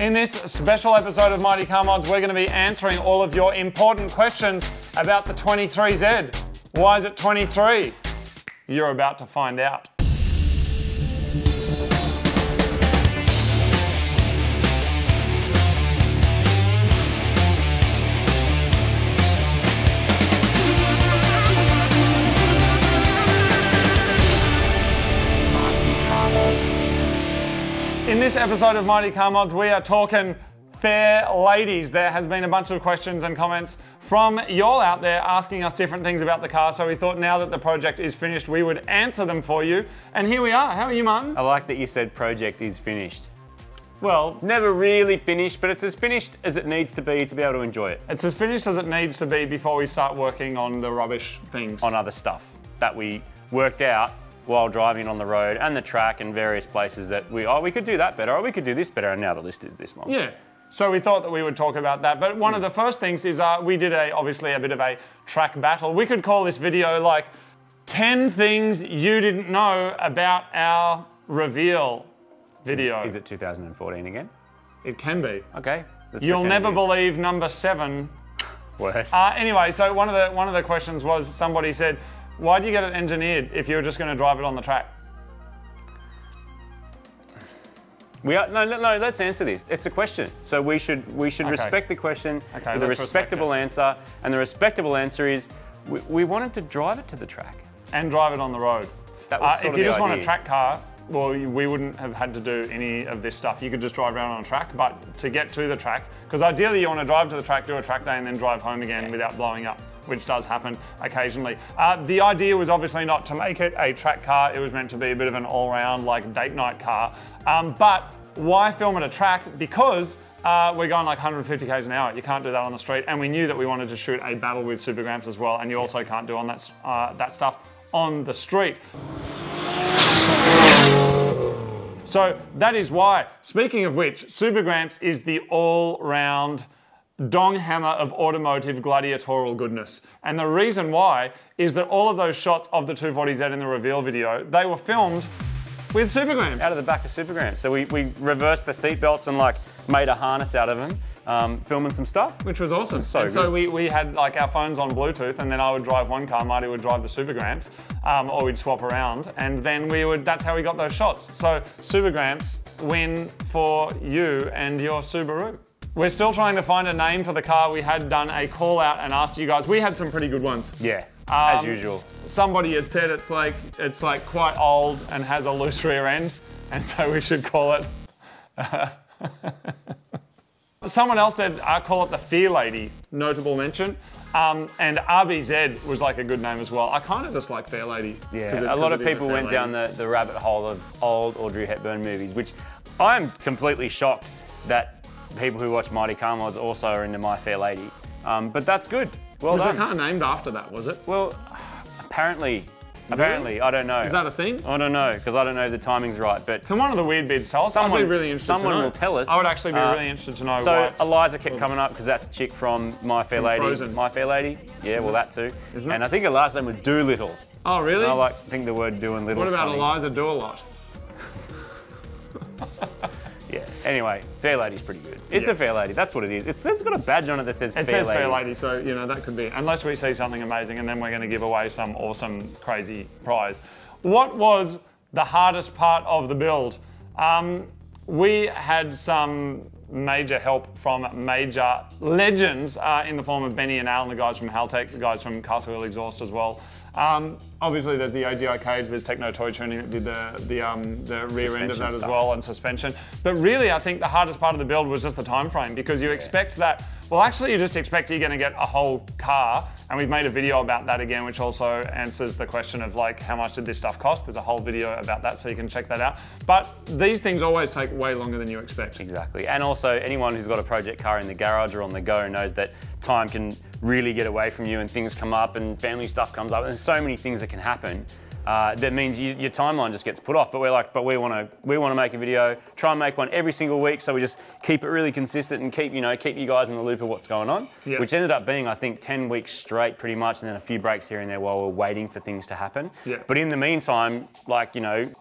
In this special episode of Mighty Car Mods, we're going to be answering all of your important questions about the 23Z. Why is it 23? You're about to find out. In this episode of Mighty Car Mods, we are talking fair ladies. There has been a bunch of questions and comments from y'all out there asking us different things about the car, so we thought now that the project is finished, we would answer them for you. And here we are. How are you, Martin? I like that you said project is finished. Well, never really finished, but it's as finished as it needs to be able to enjoy it. It's as finished as it needs to be before we start working on the rubbish things. On other stuff that we worked out while driving on the road and the track and various places that we could do that better, or we could do this better, and now the list is this long. Yeah. So we thought that we would talk about that. But one of the first things is we did obviously a bit of a track battle. We could call this video like 10 things you didn't know about our reveal video. Is it 2014 again? It can be. Okay. You'll never believe number 7. Worst. Anyway, so one of the questions was, somebody said, why do you get it engineered if you're just going to drive it on the track? No, let's answer this. It's a question. So we should respect the question with a respectable answer. And the respectable answer is, we wanted to drive it to the track. And drive it on the road. That was sort of the idea. If you just want a track car, well, we wouldn't have had to do any of this stuff. You could just drive around on a track, but to get to the track, because ideally you want to drive to the track, do a track day, and then drive home again without blowing up, which does happen occasionally. The idea was obviously not to make it a track car. It was meant to be a bit of an all-round, like, date night car. But why film at a track? Because we're going like 150 k's an hour. You can't do that on the street. And we knew that we wanted to shoot a battle with Super Gramps as well, and you also can't do on that stuff on the street. So that is why. Speaking of which, Super Gramps is the all-round dong hammer of automotive gladiatorial goodness. And the reason why is that all of those shots of the 240Z in the reveal video, they were filmed with Super Gramps. Out of the back of Super Gramps. So we reversed the seat belts and like made a harness out of them, filming some stuff. Which was awesome. So we had like our phones on Bluetooth, and then I would drive one car, Marty would drive the Super Gramps, or we'd swap around, and then that's how we got those shots. So Super Gramps win for you and your Subaru. We're still trying to find a name for the car. We had done a call out and asked you guys. We had some pretty good ones. Yeah, as usual. Somebody had said it's like quite old and has a loose rear end, and so we should call it. Someone else said, call it the Fear Lady, notable mention. And RBZ was like a good name as well. I kind of just like Fair Lady. Yeah, a lot of people went down the rabbit hole of old Audrey Hepburn movies, which I'm completely shocked that people who watch Mighty Car Mods also are into My Fair Lady. But that's good. Well done. Was the car named after that, was it? Well, apparently, I don't know. Is that a thing? I don't know, because I don't know if the timing's right, but... Can one of the weird bids tell us? I'd be really interested to know. Someone will tell us. I would actually be really interested to know So Eliza kept coming up, because that's a chick from My Fair Lady. Frozen. My Fair Lady? Yeah, well that too. Isn't it? And I think her last name was Doolittle. Oh, really? And I think the word do and little. What about funny. Eliza Do-A-Lot? Yeah, anyway, Fair Lady's pretty good. It's a Fair Lady, that's what it is. It's got a badge on it that says Fair Lady. It says Fair Lady, so you know that could be, unless we see something amazing, and then we're going to give away some awesome, crazy prize. What was the hardest part of the build? We had some major help from major legends in the form of Benny and Al and the guys from Haltech, the guys from Castle Hill Exhaust as well. Obviously there's the AGI cage, there's Techno Toy Tuning that did the rear end of that as well, and suspension. But really I think the hardest part of the build was just the time frame, because you expect that, well actually you just expect you're going to get a whole car, and we've made a video about that again, which also answers the question of like how much did this stuff cost. There's a whole video about that, so you can check that out. But these things always take way longer than you expect. Exactly, and also anyone who's got a project car in the garage or on the go knows that time can really get away from you, and things come up and family stuff comes up, and there's so many things that can happen. that means your timeline just gets put off. But we're like, but we want to make a video, try and make one every single week, so we just keep it really consistent and keep you guys in the loop of what's going on. Yeah. Which ended up being, I think, 10 weeks straight pretty much, and then a few breaks here and there while we're waiting for things to happen. Yeah. But in the meantime, like,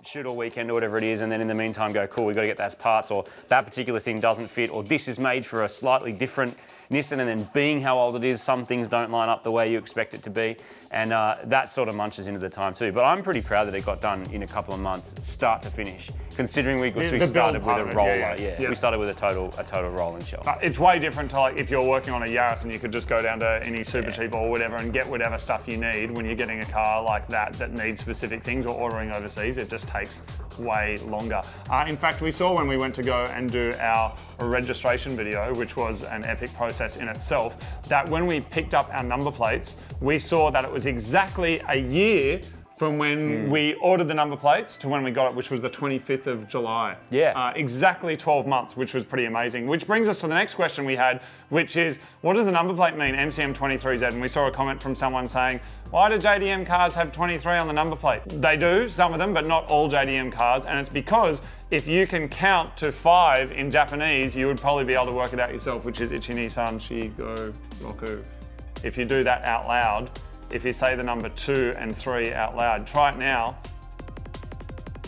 shoot all weekend or whatever it is, and then in the meantime go, cool, we got to get those parts, or that particular thing doesn't fit, or this is made for a slightly different Nissan, and then being how old it is, some things don't line up the way you expect it to be, and that sort of munches into the time too. But I'm pretty proud that it got done in a couple of months, start to finish, considering we started with a roller. Yeah. We started with a total rolling shell. It's way different to, like, if you're working on a Yaris and you could just go down to any Super Cheap or whatever and get whatever stuff you need. When you're getting a car like that needs specific things, or ordering overseas, it just takes way longer. In fact, we saw when we went to go and do our registration video, which was an epic process in itself, that when we picked up our number plates, we saw that it was exactly a year from when we ordered the number plates to when we got it, which was the 25th of July. Yeah. Exactly 12 months, which was pretty amazing. Which brings us to the next question we had, which is, what does the number plate mean, MCM23Z? And we saw a comment from someone saying, why do JDM cars have 23 on the number plate? They do, some of them, but not all JDM cars. And it's because if you can count to 5 in Japanese, you would probably be able to work it out yourself, which is Ichi, ni, san, shi, go, roku. If you do that out loud, if you say the number 2 and 3 out loud, try it now.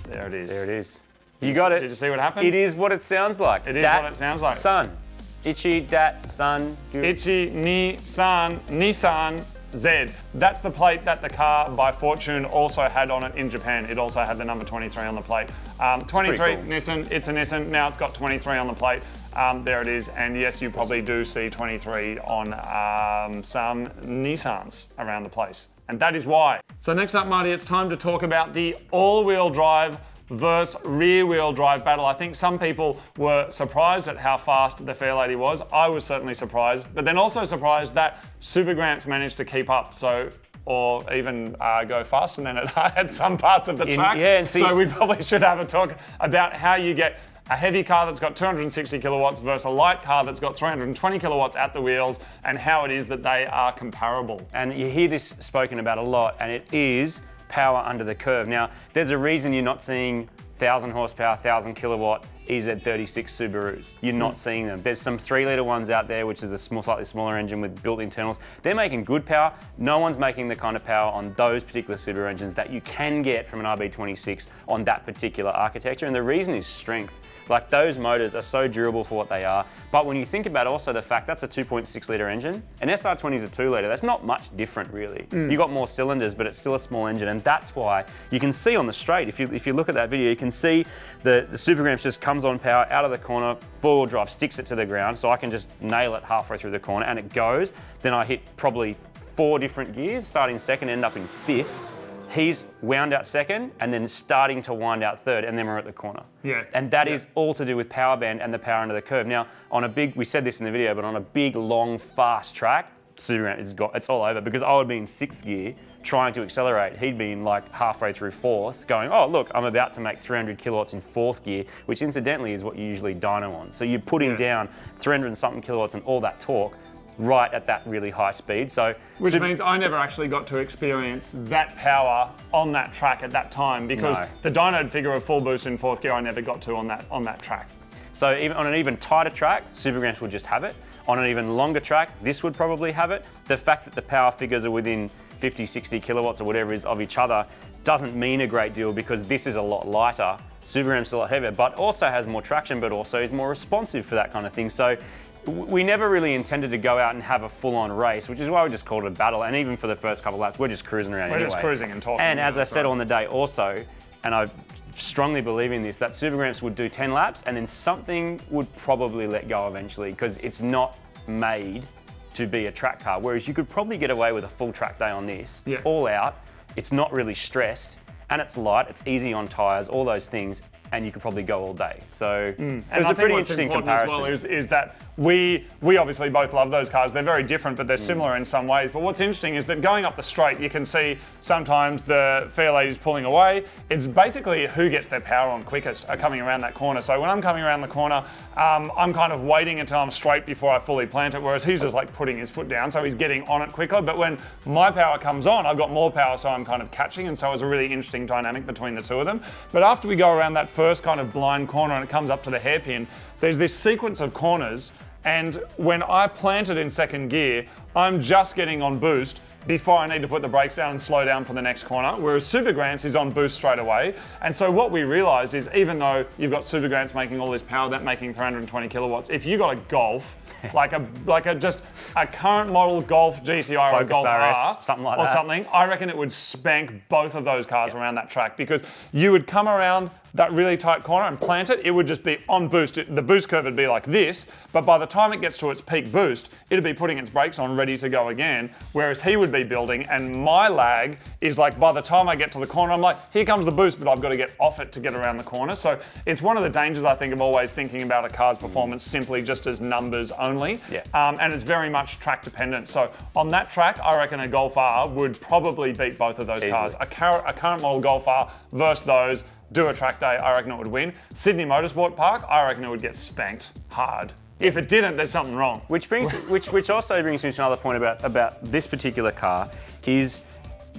There it is. There it is. You got it. Did you see what happened? It is what it sounds like. It is what it sounds like. Sun. Ichi, dat, san. Ichi, ni, san, Nissan, Z. That's the plate that the car by Fortune also had on it in Japan. It also had the number 23 on the plate. 23 cool. Nissan, it's a Nissan. Now it's got 23 on the plate. There it is, and yes, you probably do see 23 on some Nissans around the place, and that is why. So next up, Marty, it's time to talk about the all-wheel drive versus rear-wheel drive battle. I think some people were surprised at how fast the Fairlady was. I was certainly surprised, but then also surprised that Super Gramps managed to keep up. Or even go faster than it at some parts of the track. So we probably should have a talk about how you get a heavy car that's got 260 kilowatts versus a light car that's got 320 kilowatts at the wheels, and how it is that they are comparable. And you hear this spoken about a lot, and it is power under the curve. Now, there's a reason you're not seeing 1,000 horsepower, 1,000 kilowatt EZ36 Subarus. You're not seeing them. There's some 3-litre ones out there, which is a slightly smaller engine with built internals. They're making good power. No one's making the kind of power on those particular Subaru engines that you can get from an RB26 on that particular architecture. And the reason is strength. Like, those motors are so durable for what they are. But when you think about also the fact that's a 2.6-litre engine, an SR20 is a 2-litre, that's not much different really. You got more cylinders, but it's still a small engine, and that's why you can see on the straight, if you look at that video, you can see the Super Gramps just comes on power out of the corner, 4-wheel drive sticks it to the ground, so I can just nail it halfway through the corner, and it goes. Then I hit probably 4 different gears, starting second, end up in 5th. He's wound out second and then starting to wind out third, and then we're at the corner. Yeah. And that is all to do with power band and the power under the curve. Now, on a big, we said this in the video, but on a big, long, fast track, Super it's all over, because I would be in 6th gear trying to accelerate. He'd be in like halfway through 4th going, oh look, I'm about to make 300 kilowatts in 4th gear, which incidentally is what you usually dyno on. So you're putting down 300 and something kilowatts and all that torque right at that really high speed. Which means I never actually got to experience that power on that track at that time, because the dynoed figure of full boost in 4th gear I never got to on that track. So even on an even tighter track, Super Gramps would just have it. On an even longer track, this would probably have it. The fact that the power figures are within 50, 60 kilowatts or whatever it is of each other doesn't mean a great deal, because this is a lot lighter. Super Gramps is a lot heavier, but also has more traction, but also is more responsive for that kind of thing. So we never really intended to go out and have a full-on race, which is why we just called it a battle. And even for the first couple of laps, we're just cruising around anyway. We're just cruising and talking. And as I said on the day also, and I strongly believe in this, that Super Gramps would do 10 laps and then something would probably let go eventually, because it's not made to be a track car. Whereas you could probably get away with a full track day on this, all out. It's not really stressed, and it's light, it's easy on tyres, all those things. and you could probably go all day. So And it was I a think pretty what's interesting important comparison. as well is that we obviously both love those cars. They're very different, but they're similar in some ways. But what's interesting is that going up the straight, you can see sometimes the fair ladies pulling away. It's basically who gets their power on quickest coming around that corner. So when I'm coming around the corner, I'm kind of waiting until I'm straight before I fully plant it, whereas he's just like putting his foot down, so he's getting on it quicker. But when my power comes on, I've got more power, so I'm kind of catching, and so it's a really interesting dynamic between the two of them. But after we go around that first kind of blind corner and it comes up to the hairpin, there's this sequence of corners, and when I plant it in second gear, I'm just getting on boost before I need to put the brakes down and slow down for the next corner, whereas Super Gramps is on boost straight away. And so what we realised is even though you've got Super Gramps making all this power, that making 320 kilowatts, if you got a Golf, like a current model Golf GTI or a Golf R, something like that, I reckon it would spank both of those cars around that track, because you would come around that really tight corner and plant it, it would just be on boost. The boost curve would be like this, but by the time it gets to its peak boost, it'd be putting its brakes on, ready to go again, whereas he would be building, and my lag is like by the time I get to the corner, I'm like, here comes the boost, but I've got to get off it to get around the corner. So it's one of the dangers, I think, of always thinking about a car's performance simply just as numbers only. Yeah. And it's very much track dependent. So on that track, I reckon a Golf R would probably beat both of those cars. A current model Golf R versus those, do a track day, I reckon it would win. Sydney Motorsport Park, I reckon it would get spanked hard. If it didn't, there's something wrong. Which also brings me to another point about this particular car is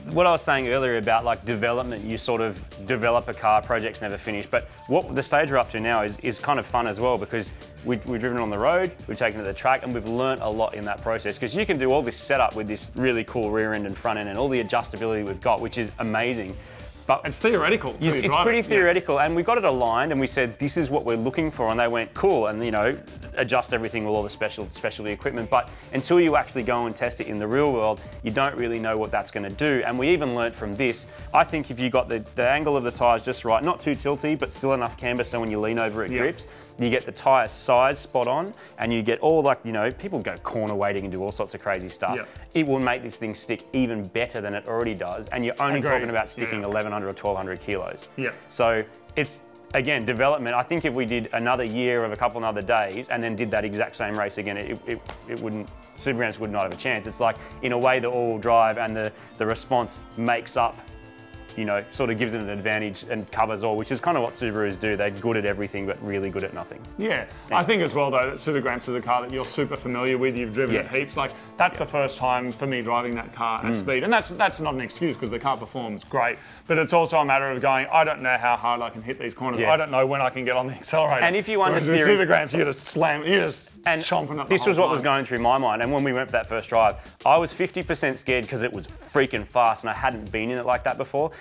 what I was saying earlier about like development. You sort of develop a car, projects never finish. But what the stage we're up to now is kind of fun as well, because we've driven on the road, we've taken it to the track, and we've learnt a lot in that process, because you can do all this setup with this really cool rear end and front end and all the adjustability we've got, which is amazing. But it's theoretical. It's pretty theoretical, and we got it aligned, and we said this is what we're looking for, and they went cool, and adjust everything with all the specialty equipment. But until you actually go and test it in the real world, you don't really know what that's going to do. And we even learnt from this. I think if you got the angle of the tyres just right, not too tilty, but still enough camber so when you lean over it grips. You get the tyre size spot on, and you get all people go corner weighting and do all sorts of crazy stuff. It will make this thing stick even better than it already does, and you're only talking about sticking 1,100 or 1,200 kilos. So it's, again, development. I think if we did another year of a couple of other days and then did that exact same race again, it wouldn't, Super Gramps would not have a chance. It's like, in a way, the all-wheel drive and the response makes up, sort of gives it an advantage and covers all, which is kind of what Subarus do. They're good at everything, but really good at nothing. Yeah. I think as well, though, that Super Gramps is a car that you're super familiar with. You've driven it heaps. Like, that's the first time for me driving that car at speed. And that's not an excuse, because the car performs great. But it's also a matter of going, I don't know how hard I can hit these corners. I don't know when I can get on the accelerator. And if you understand Super Gramps, you just slam, you just chomping up. This was what was going through my mind. And when we went for that first drive, I was 50% scared because it was freaking fast and I hadn't been in it like that before.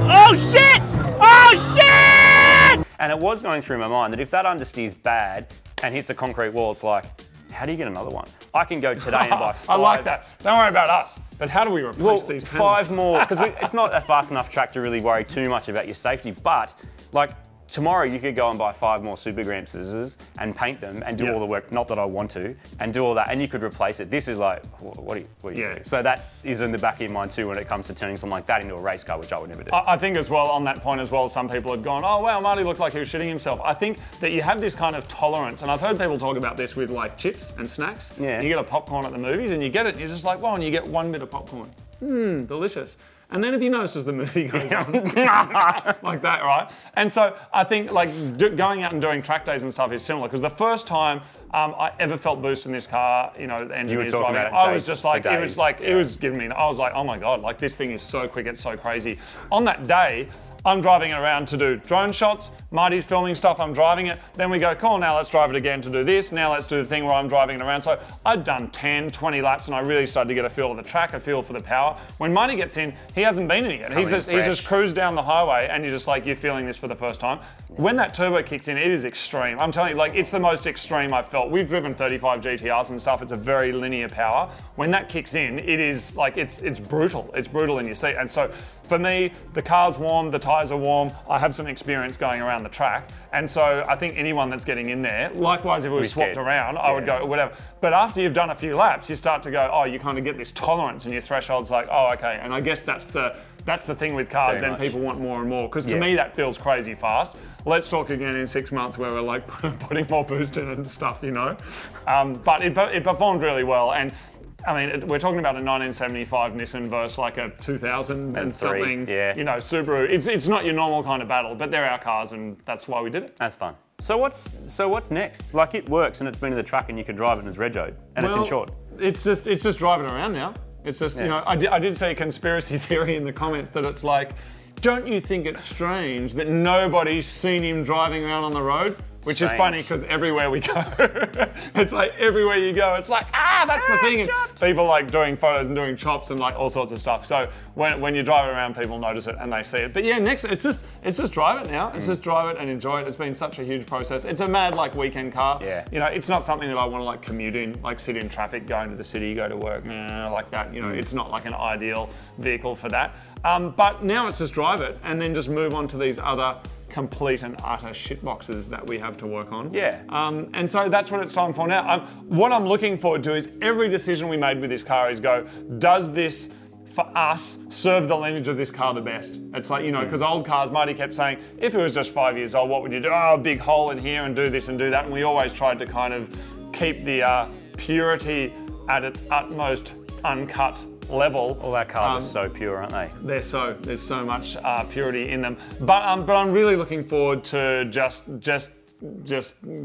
Oh shit! Oh shit! And it was going through my mind that if that understeers bad and hits a concrete wall, it's like, how do you get another one? I can go today and buy 5. I like that. Don't worry about us. But how do we replace these panels? 5 more, because it's not a fast enough track to really worry too much about your safety. But like, tomorrow you could go and buy 5 more Super Grampses and paint them and do all the work, not that I want to, and do all that, and you could replace it. This is like, what do you do? So that is in the back of your mind too when it comes to turning something like that into a race car, which I would never do. I think as well, on that point as well, some people had gone, oh wow, Marty looked like he was shitting himself. I think that you have this kind of tolerance, and I've heard people talk about this with like chips and snacks. You get a popcorn at the movies and you get it and you're just like, wow, and you get 1 bit of popcorn. Delicious. And then if you notice as the movie goes on, like that, right? And so I think like going out and doing track days and stuff is similar, because the first time I ever felt boost in this car, the engineers driving it, I was just like, it was giving me, I was like, oh my God, like this thing is so quick, it's so crazy. On that day, I'm driving it around to do drone shots, Marty's filming stuff, I'm driving it, then we go, cool, now let's drive it again to do this, now let's do the thing where I'm driving it around. So I'd done 10, 20 laps and I really started to get a feel of the track, a feel for the power. When Marty gets in, he hasn't been in it yet. He's just cruised down the highway and you're just like, you're feeling this for the first time. When that turbo kicks in, it is extreme. I'm telling you, like, it's the most extreme I've felt. We've driven 35 GTRs and stuff, it's a very linear power. When that kicks in, it is like, it's brutal. It's brutal in your seat. And so for me, the car's warm, the tyres are warm, I have some experience going around the track. And so I think anyone that's getting in there, likewise if it was swapped around, I would go whatever. But after you've done a few laps, you start to go, oh, you kind of get this tolerance and your threshold's like, oh, okay. And I guess that's the that's the thing with cars. Very Then much. people want more and more. Because to me, that feels crazy fast. Let's talk again in 6 months where we're like putting more boost in and stuff, you know. But it performed really well. And I mean, we're talking about a 1975 Nissan versus like a 2000 and something, you know, Subaru. It's not your normal kind of battle, but they're our cars, and that's why we did it. That's fun. So what's next? Like, it works and it's been to the truck and you can drive it and it's regoed and it's insured. It's just driving around now. It's just, you know, I did see a conspiracy theory in the comments that it's like, don't you think it's strange that nobody's seen him driving around on the road? Which is funny because everywhere we go, it's like everywhere you go, it's like, that's the thing. And people like doing photos and doing chops and like all sorts of stuff. So when you drive around, people notice it and they see it. But yeah, next, it's just drive it now. It's just drive it and enjoy it. It's been such a huge process. It's a mad like weekend car. Yeah. You know, it's not something that I want to like commute in, like sit in traffic, go into the city, go to work, like that. You know, it's not like an ideal vehicle for that. But now it's just drive it and then just move on to these other complete and utter shitboxes that we have to work on. Yeah. And so that's what it's time for now. What I'm looking forward to is every decision we made with this car is go, does this, for us, serve the lineage of this car the best? It's like, you know, because old cars, Marty kept saying, if it was just 5 years old, what would you do? Oh, a big hole in here and do this and do that. And we always tried to kind of keep the purity at its utmost uncut level. All our cars are so pure, aren't they? There's so much purity in them. But I'm really looking forward to just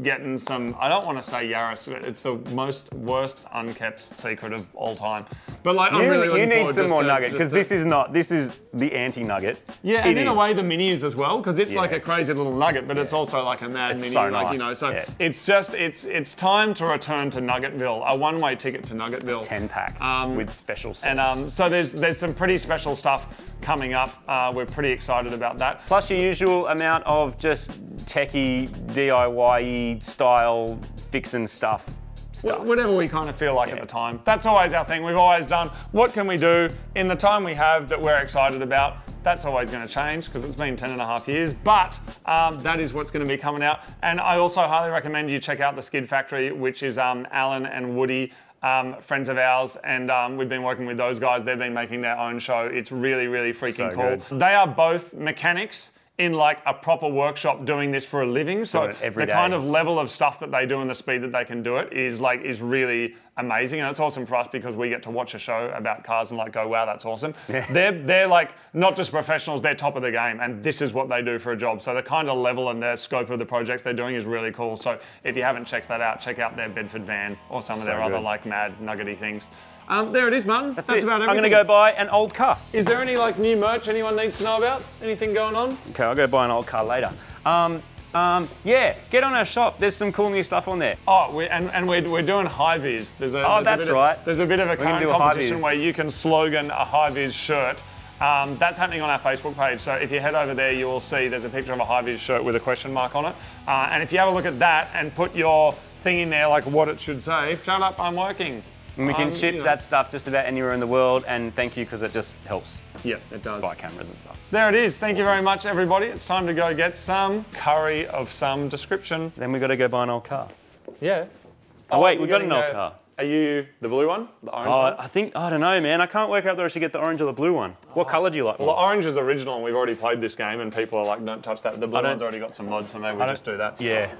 getting some, I don't want to say Yaris, it's the worst unkept secret of all time. But like, I'm really looking forward to You need some more Nugget, because this is the anti-Nugget. Yeah, and in a way the Mini is as well, because it's like a crazy little Nugget, but it's also like a mad Mini. So like, nice. you know, so it's just, it's time to return to Nuggetville, a one-way ticket to Nuggetville. 10-pack with special sauce. And so there's some pretty special stuff coming up. We're pretty excited about that. Plus your usual amount of just techie, DIY style, fixing stuff. Whatever we kind of feel like at the time. That's always our thing. We've always done, what can we do in the time we have that we're excited about? That's always going to change because it's been 10.5 years, but that is what's going to be coming out. And I also highly recommend you check out the Skid Factory, which is Alan and Woody, friends of ours, and we've been working with those guys. They've been making their own show. It's really, really freaking cool. Good. They are both mechanics in like a proper workshop doing this for a living. So the kind of level of stuff that they do and the speed that they can do it is really amazing. And it's awesome for us because we get to watch a show about cars and like go, wow, that's awesome. Yeah. They're like not just professionals, they're top of the game, and this is what they do for a job. So the kind of level and their scope of the projects they're doing is really cool. So if you haven't checked that out, check out their Bedford van or some of their other like mad nuggety things. There it is, Martin. That's about everything. I'm going to go buy an old car. Is there any like new merch anyone needs to know about? Anything going on? Okay, I'll go buy an old car later. Yeah, get on our shop. There's some cool new stuff on there. Oh, we're doing high-vis. There's a bit of a current competition where you can slogan a high-vis shirt. That's happening on our Facebook page. So if you head over there, you will see there's a picture of a high-vis shirt with a question mark on it. And if you have a look at that and put your thing in there, like what it should say, shut up, I'm working. And we can ship that stuff just about anywhere in the world, and thank you because it just helps. Yeah, it does. Buy cameras and stuff. There it is. Thank you very much, everybody. It's time to go get some curry of some description. Then we got to go buy an old car. Yeah. Oh wait, we got an old car. Are you the blue one? The orange one? I don't know, man. I can't work out whether I should get the orange or the blue one. What colour do you like more? Well, the orange is original, and we've already played this game, and people are like, don't touch that. The blue one's already got some mods, so maybe we'll just do that. Yeah.